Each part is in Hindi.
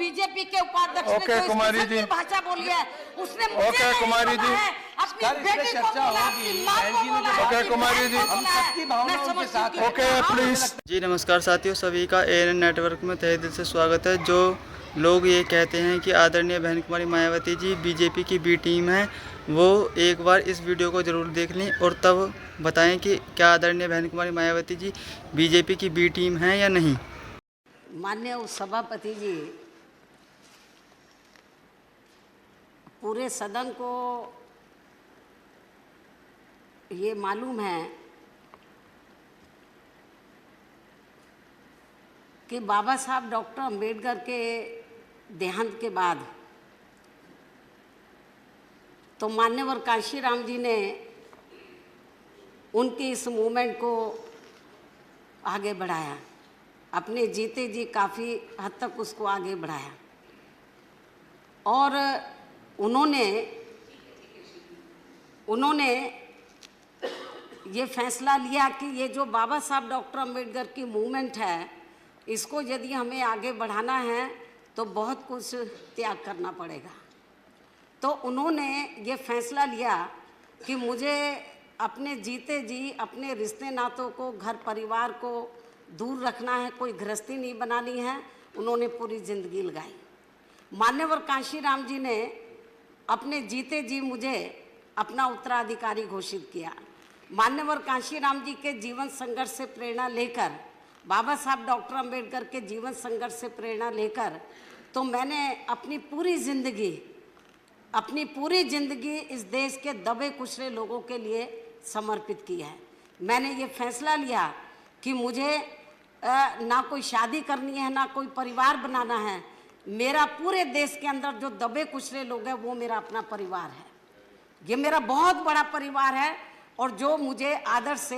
बीजेपी के उपाध्यक्ष ने ओके कुमारी जी, भाषा बोली है, उसने मुझे ओके कुमारी जी, अपनी बेटी को बोला, अपनी मां को बोला, ओके कुमारी जी, हम सबकी भावनाओं के साथ हैं। Okay please. जी नमस्कार साथियों, सभी का ANN नेटवर्क में तहे दिल से स्वागत है। जो लोग ये कहते हैं कि आदरणीय बहन कुमारी मायावती जी बीजेपी की बी टीम है, वो एक बार इस वीडियो को ज़रूर देख लें और तब बताएं कि क्या आदरणीय बहन कुमारी मायावती जी बीजेपी की बी टीम है या नहीं। माननीय सभापति जी, पूरे सदन को ये मालूम है कि बाबा साहब डॉक्टर अंबेडकर के देहांत के बाद तो मान्यवर कांशीराम जी ने उनकी इस मूवमेंट को आगे बढ़ाया, अपने जीते जी काफ़ी हद तक उसको आगे बढ़ाया और उन्होंने ये फैसला लिया कि ये जो बाबा साहब डॉक्टर अंबेडकर की मूवमेंट है, इसको यदि हमें आगे बढ़ाना है तो बहुत कुछ त्याग करना पड़ेगा। तो उन्होंने ये फैसला लिया कि मुझे अपने जीते जी अपने रिश्ते नातों को, घर परिवार को दूर रखना है, कोई गृहस्थी नहीं बनानी है। उन्होंने पूरी ज़िंदगी लगाई। मान्यवर कांशीराम जी ने अपने जीते जी मुझे अपना उत्तराधिकारी घोषित किया। मान्यवर कांशीराम जी के जीवन संघर्ष से प्रेरणा लेकर, बाबा साहब डॉक्टर अंबेडकर के जीवन संघर्ष से प्रेरणा लेकर तो मैंने अपनी पूरी ज़िंदगी इस देश के दबे कुचले लोगों के लिए समर्पित की है। मैंने ये फैसला लिया कि मुझे ना कोई शादी करनी है, ना कोई परिवार बनाना है। मेरा पूरे देश के अंदर जो दबे कुचले लोग हैं वो मेरा अपना परिवार है। ये मेरा बहुत बड़ा परिवार है और जो मुझे आदर से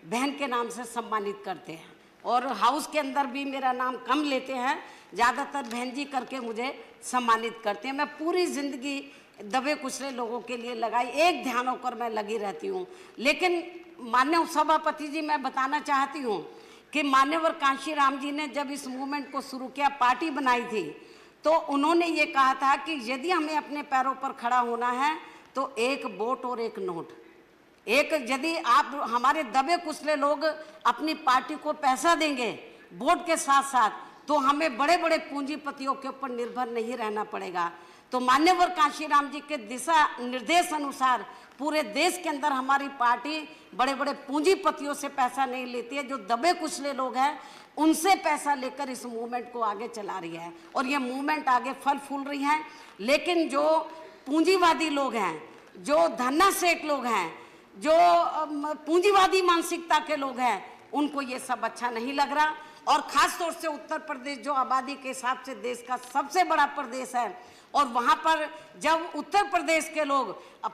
बहन के नाम से सम्मानित करते हैं और हाउस के अंदर भी मेरा नाम कम लेते हैं, ज़्यादातर बहन जी करके मुझे सम्मानित करते हैं। मैं पूरी ज़िंदगी दबे कुचले लोगों के लिए लगाई, एक ध्यान होकर मैं लगी रहती हूँ। लेकिन माननीय सभापति जी, मैं बताना चाहती हूँ कि मान्यवर कांशीराम जी ने जब इस मूवमेंट को शुरू किया, पार्टी बनाई थी, तो उन्होंने ये कहा था कि यदि हमें अपने पैरों पर खड़ा होना है तो एक वोट और एक नोट। यदि आप हमारे दबे कुचले लोग अपनी पार्टी को पैसा देंगे वोट के साथ साथ, तो हमें बड़े बड़े पूंजीपतियों के ऊपर निर्भर नहीं रहना पड़ेगा। तो मान्यवर कांशीराम जी के दिशा निर्देश अनुसार पूरे देश के अंदर हमारी पार्टी बड़े बड़े पूंजीपतियों से पैसा नहीं लेती है, जो दबे कुचले लोग हैं उनसे पैसा लेकर इस मूवमेंट को आगे चला रही है और ये मूवमेंट आगे फल फूल रही है। लेकिन जो पूंजीवादी लोग हैं, जो धन्ना सेठ लोग हैं, जो पूंजीवादी मानसिकता के लोग हैं, उनको ये सब अच्छा नहीं लग रहा। और ख़ास तौर से उत्तर प्रदेश जो आबादी के हिसाब से देश का सबसे बड़ा प्रदेश है, और वहाँ पर जब उत्तर प्रदेश के लोग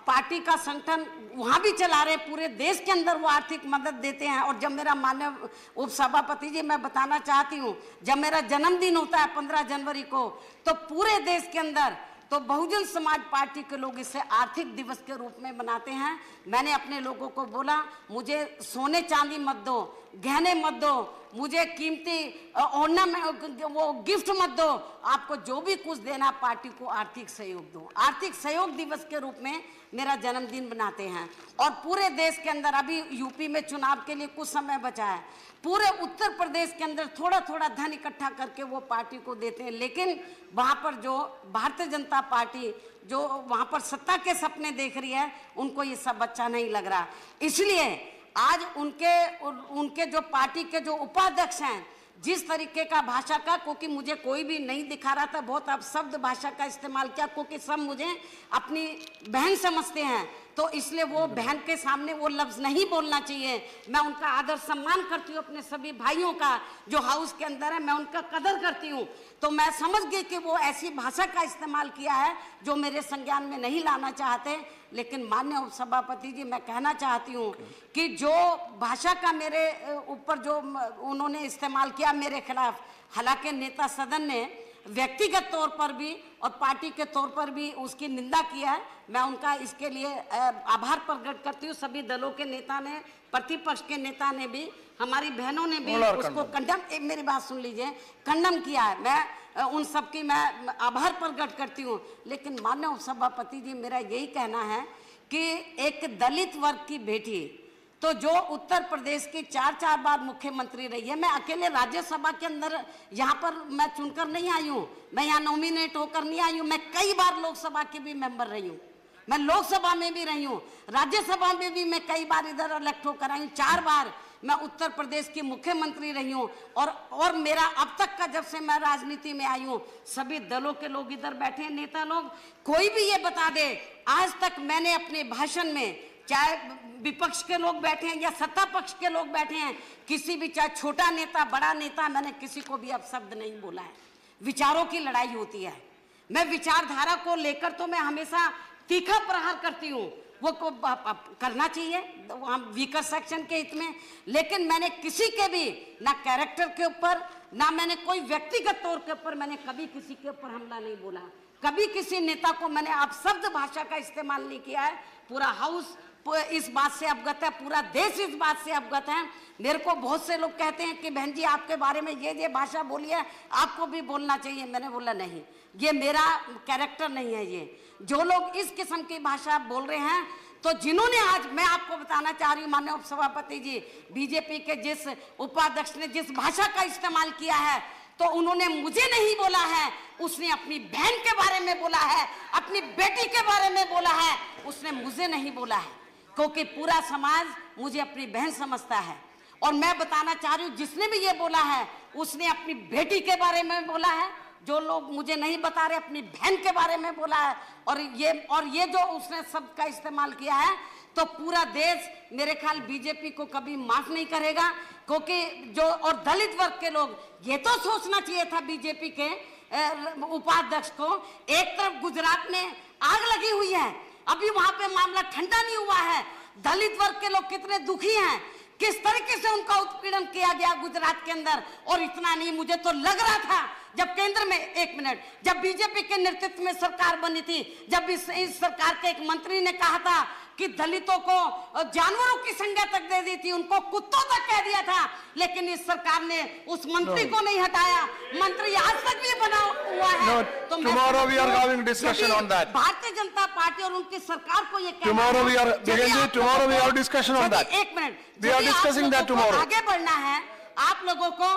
पार्टी का संगठन वहाँ भी चला रहे, पूरे देश के अंदर वो आर्थिक मदद देते हैं। और जब मेरा माननीय उपसभापति जी, मैं बताना चाहती हूँ, जब मेरा जन्मदिन होता है 15 जनवरी को, तो पूरे देश के अंदर तो बहुजन समाज पार्टी के लोग इसे आर्थिक दिवस के रूप में मनाते हैं। मैंने अपने लोगों को बोला, मुझे सोने चांदी मत दो, गहने मत दो, मुझे कीमती ऑर्नामेंट वो गिफ्ट मत दो, आपको जो भी कुछ देना पार्टी को आर्थिक सहयोग दो। आर्थिक सहयोग दिवस के रूप में मेरा जन्मदिन बनाते हैं। और पूरे देश के अंदर अभी यूपी में चुनाव के लिए कुछ समय बचा है, पूरे उत्तर प्रदेश के अंदर थोड़ा थोड़ा धन इकट्ठा करके वो पार्टी को देते हैं। लेकिन वहाँ पर जो भारतीय जनता पार्टी जो वहाँ पर सत्ता के सपने देख रही है, उनको ये सब अच्छा नहीं लग रहा। इसलिए आज उनके जो पार्टी के जो उपाध्यक्ष हैं, जिस तरीके का भाषा का, क्योंकि मुझे कोई भी नहीं दिखा रहा था, बहुत अपशब्द भाषा का इस्तेमाल किया, क्योंकि सब मुझे अपनी बहन समझते हैं, तो इसलिए वो बहन के सामने वो लफ्ज़ नहीं बोलना चाहिए। मैं उनका आदर सम्मान करती हूँ, अपने सभी भाइयों का जो हाउस के अंदर है, मैं उनका कदर करती हूँ। तो मैं समझ गई कि वो ऐसी भाषा का इस्तेमाल किया है जो मेरे संज्ञान में नहीं लाना चाहते। लेकिन माननीय सभापति जी, मैं कहना चाहती हूँ कि जो भाषा का मेरे ऊपर जो उन्होंने इस्तेमाल किया मेरे खिलाफ, हालांकि नेता सदन ने व्यक्तिगत तौर पर भी और पार्टी के तौर पर भी उसकी निंदा किया है, मैं उनका इसके लिए आभार प्रकट करती हूँ। सभी दलों के नेता ने, प्रतिपक्ष के नेता ने भी, हमारी बहनों ने भी उसको कंडम, मेरी बात सुन लीजिए, कंडम किया है। मैं उन सब की मैं आभार प्रकट करती हूँ। लेकिन माननीय उपसभापति जी, मेरा यही कहना है कि एक दलित वर्ग की बेटी तो जो उत्तर प्रदेश की 4 बार मुख्यमंत्री रही है, मैं अकेले राज्यसभा के अंदर यहाँ पर मैं चुनकर नहीं आई हूँ, मैं यहाँ नॉमिनेट होकर नहीं आई हूँ, मैं कई बार लोकसभा की भी मेंबर रही हूँ, मैं लोकसभा में भी रही हूँ, राज्यसभा में भी मैं कई बार इधर इलेक्ट होकर आई हूँ, 4 बार मैं उत्तर प्रदेश की मुख्यमंत्री रही हूँ। और मेरा अब तक का, जब से मैं राजनीति में आई हूँ, सभी दलों के लोग इधर बैठे हैं, नेता लोग, कोई भी ये बता दे आज तक मैंने अपने भाषण में, चाहे विपक्ष के लोग बैठे हैं या सत्ता पक्ष के लोग बैठे हैं, किसी भी, चाहे छोटा नेता बड़ा नेता, मैंने किसी को भी अपशब्द नहीं बोला है। विचारों की लड़ाई होती है, मैं विचारधारा को लेकर तो मैं हमेशा तीखा प्रहार करती हूँ, वो को करना चाहिए हम वीकर सेक्शन के हित में, लेकिन मैंने किसी के भी ना कैरेक्टर के ऊपर, ना मैंने कोई व्यक्तिगत तौर के ऊपर मैंने कभी किसी के ऊपर हमला नहीं बोला, कभी किसी नेता को मैंने अपशब्द भाषा का इस्तेमाल नहीं किया है। पूरा हाउस इस बात से अवगत है, पूरा देश इस बात से अवगत है। मेरे को बहुत से लोग कहते हैं कि बहन जी आपके बारे में ये भाषा बोली है, आपको भी बोलना चाहिए। मैंने बोला नहीं, ये मेरा कैरेक्टर नहीं है। ये जो लोग इस किस्म की भाषा बोल रहे हैं, तो जिन्होंने, आज मैं आपको बताना चाह रही हूँ माननीय उपसभापति जी, बीजेपी के जिस उपाध्यक्ष ने जिस भाषा का इस्तेमाल किया है, तो उन्होंने मुझे नहीं बोला है, उसने अपनी बहन के बारे में बोला है, अपनी बेटी के बारे में बोला है, उसने मुझे नहीं बोला है, क्योंकि पूरा समाज मुझे अपनी बहन समझता है। और मैं बताना चाह रही हूँ, जिसने भी ये बोला है उसने अपनी बेटी के बारे में बोला है, जो लोग मुझे नहीं बता रहे अपनी बहन के बारे में बोला है। और ये जो उसने शब्द का इस्तेमाल किया है, तो पूरा देश मेरे ख्याल बीजेपी को कभी माफ नहीं करेगा, क्योंकि जो, और दलित वर्ग के लोग, ये तो सोचना चाहिए था बीजेपी के उपाध्यक्ष को, एक तरफ गुजरात में आग लगी हुई है, अभी वहां पे मामला ठंडा नहीं हुआ है, दलित वर्ग के लोग कितने दुखी हैं, किस तरीके से उनका उत्पीड़न किया गया गुजरात के अंदर। और इतना नहीं, मुझे तो लग रहा था जब केंद्र में, एक मिनट, जब बीजेपी के नेतृत्व में सरकार बनी थी, जब इस सरकार के एक मंत्री ने कहा था कि दलितों को जानवरों की संज्ञा तक दे दी थी, उनको कुत्तों तक कह दिया था, लेकिन इस सरकार ने उस मंत्री को नहीं हटाया, मंत्री आज तक भी बना हुआ है। तो tomorrow we are having discussion on that. Bharatiya Janata party और उनकी सरकार को ये Tomorrow we are discussion on that. एक minute, We are discussing that tomorrow. आगे बढ़ना है, आप लोगों को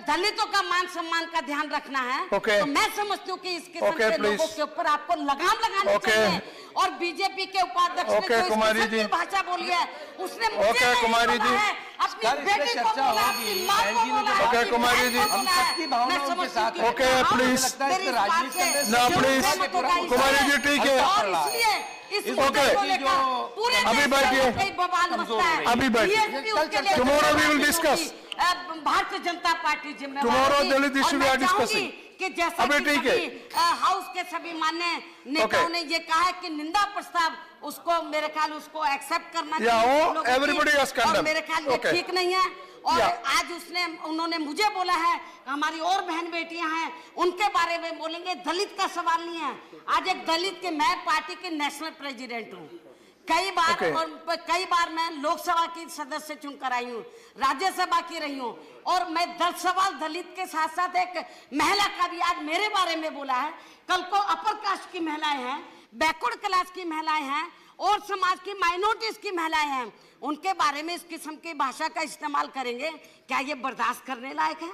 दलितों का मान सम्मान का ध्यान रखना है। Okay. तो मैं समझती हूँ कि इस किस्म Okay, के please. लोगों के ऊपर आपको लगाम लगानी Okay. चाहिए। और बीजेपी के उपाध्यक्ष ने Okay, जो इस कुमारी किस्म की जी। भाषा बोली है, उसने मुझे Okay, नहीं कुमारी बोला जी। है, अपनी सर, इस पे बेटी को चर्चा बोला, होगी। अपनी माँ को बहन जी ने बोला, जो अपनी Okay, कुमारी बहन जी। को बोला है। सबकी भावनाओं मैं के समझती साथ हूँ कि हैं। Okay, हाँ, please. मुझे लगता है मेरी इस इस बात राजनीति से के अंदर No, जो please. सहमत होगा इस कुमारी जी, बात ठीक से। है। और इसलिए इस इस मुद्दे Okay. को लेकर पूरे अभी देश में बैठिए। कई बवाल मचता है। अभी बैठिए। DSP उसके लिए Tomorrow we will जिम्मेदार discuss. होगी। भारतीय जनता पार्टी जिम्मेवार Tomorrow होगी। दलित issue और we मैं are चाहूंगी discussing. कि जैसा अभी कि ठीक है। सभी हाउस के सभी मान्य नेताओं Okay. ने ये कहा है कि निंदा प्रस्ताव उसको, मेरे ख्याल उसको एक्सेप्ट करना Yeah, चाहिए oh, सब लोगों की। everybody has और condemned. मेरे ख्याल ये Okay. ठीक नहीं है। और Yeah. आज उन्होंने मुझे बोला है, हमारी और बहन बेटियां हैं उनके बारे में बोलेंगे, दलित का सवाल नहीं है। आज एक दलित के, मैं पार्टी के नेशनल प्रेसिडेंट हूँ, कई बार Okay. और कई बार मैं लोकसभा की सदस्य चुनकर आई हूँ, राज्यसभा की रही हूँ, और मैं 10 सवाल दलित के साथ साथ एक महिला का भी आज मेरे बारे में बोला है। कल को अपर कास्ट की महिलाएं हैं, बैकवर्ड क्लास की महिलाएं हैं, और समाज की माइनॉरिटीज की महिलाएं हैं, उनके बारे में इस किस्म की भाषा का इस्तेमाल करेंगे, क्या ये बर्दाश्त करने लायक है?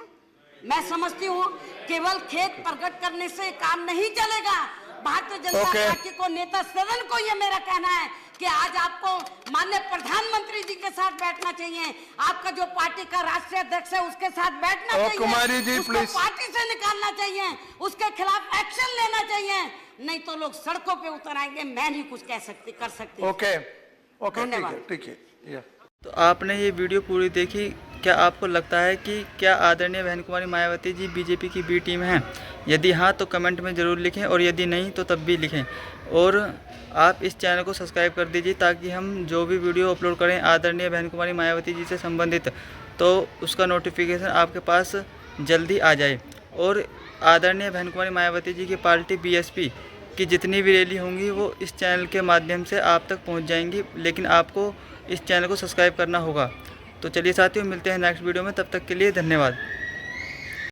मैं समझती हूँ केवल खेद प्रकट करने से काम नहीं चलेगा। भारतीय जनता Okay. पार्टी को, नेता सदन को ये मेरा कहना है कि आज आपको माननीय प्रधानमंत्री जी के साथ बैठना चाहिए, आपका जो पार्टी का राष्ट्रीय अध्यक्ष है उसके साथ बैठना चाहिए, कुमारी जी, उसको please. पार्टी से निकालना चाहिए, उसके खिलाफ एक्शन लेना चाहिए, नहीं तो लोग सड़कों पे उतर आएंगे। मैं नहीं कुछ कर सकती। ओके ओके, ठीक है, धन्यवाद। ठीक है। या तो आपने ये वीडियो पूरी देखी, क्या आपको लगता है कि क्या आदरणीय बहन कुमारी मायावती जी बीजेपी की बी टीम हैं? यदि हाँ तो कमेंट में ज़रूर लिखें, और यदि नहीं तो तब भी लिखें। और आप इस चैनल को सब्सक्राइब कर दीजिए, ताकि हम जो भी वीडियो अपलोड करें आदरणीय बहन कुमारी मायावती जी से संबंधित, तो उसका नोटिफिकेशन आपके पास जल्दी आ जाए। और आदरणीय बहन कुमारी मायावती जी की पार्टी बीएसपी की जितनी भी रैली होंगी वो इस चैनल के माध्यम से आप तक पहुंच जाएंगी, लेकिन आपको इस चैनल को सब्सक्राइब करना होगा। तो चलिए साथियों, मिलते हैं नेक्स्ट वीडियो में, तब तक के लिए धन्यवाद।